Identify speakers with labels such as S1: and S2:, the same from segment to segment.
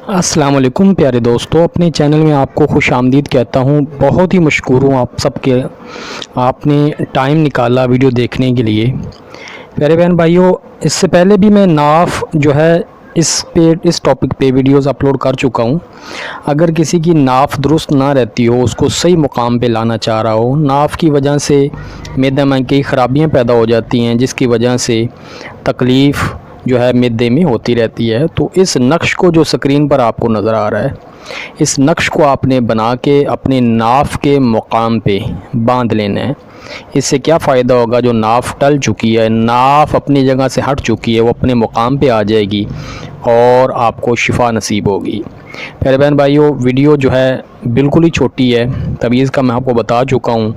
S1: अस्सलाम वालेकुम प्यारे दोस्तों, अपने चैनल में आपको खुश आमदीद कहता हूँ। बहुत ही मशकूर हूँ आप सबके, आपने टाइम निकाला वीडियो देखने के लिए। प्यारे बहन भाइयों, इससे पहले भी मैं नाफ जो है इस टॉपिक पे वीडियोस अपलोड कर चुका हूँ। अगर किसी की नाफ दुरुस्त ना रहती हो, उसको सही मुकाम पे लाना चाह रहा हो, नाफ की वजह से मैदे में कई ख़राबियाँ पैदा हो जाती हैं, जिसकी वजह से तकलीफ़ जो है मैदे में होती रहती है। तो इस नक्श को जो स्क्रीन पर आपको नज़र आ रहा है, इस नक्श को आपने बना के अपने नाफ के मुकाम पे बांध लेना है। इससे क्या फ़ायदा होगा, जो नाफ टल चुकी है, नाफ अपनी जगह से हट चुकी है, वो अपने मुकाम पे आ जाएगी और आपको शिफा नसीब होगी। प्यारे बहन भाइयों, वीडियो जो है बिल्कुल ही छोटी है, तवीज़ का मैं आपको बता चुका हूँ।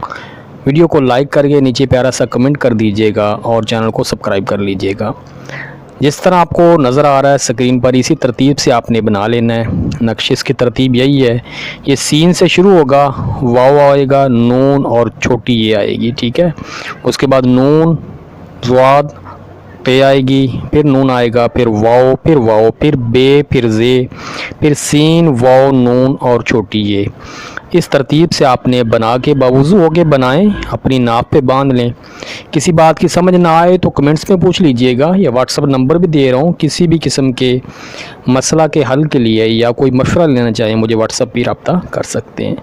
S1: वीडियो को लाइक करके नीचे प्यारा सा कमेंट कर दीजिएगा और चैनल को सब्सक्राइब कर लीजिएगा। जिस तरह आपको नज़र आ रहा है स्क्रीन पर, इसी तरतीब से आपने बना लेना है। नक्शिश की तरतीब यही है, ये सीन से शुरू होगा, वाव आएगा, नून और छोटी ये आएगी, ठीक है। उसके बाद नून, ज़्वाद, पे आएगी, फिर नून आएगा, फिर वाव, फिर बे, फिर जे, फिर सीन, वाव, नून और छोटी ये। इस तरतीब से आपने बना के बावजू होके बनाएं, अपनी नाप पे बांध लें। किसी बात की समझ ना आए तो कमेंट्स में पूछ लीजिएगा, या व्हाट्सअप नंबर भी दे रहा हूँ। किसी भी किस्म के मसला के हल के लिए या कोई मशवरा लेना चाहें, मुझे व्हाट्सअप भी रब्ता कर सकते हैं।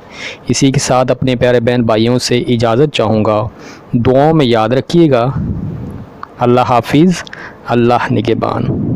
S1: इसी के साथ अपने प्यारे बहन भाइयों से इजाज़त चाहूँगा। दुआओं में याद रखिएगा। अल्लाह हाफिज़, अल्लाह निगहबान।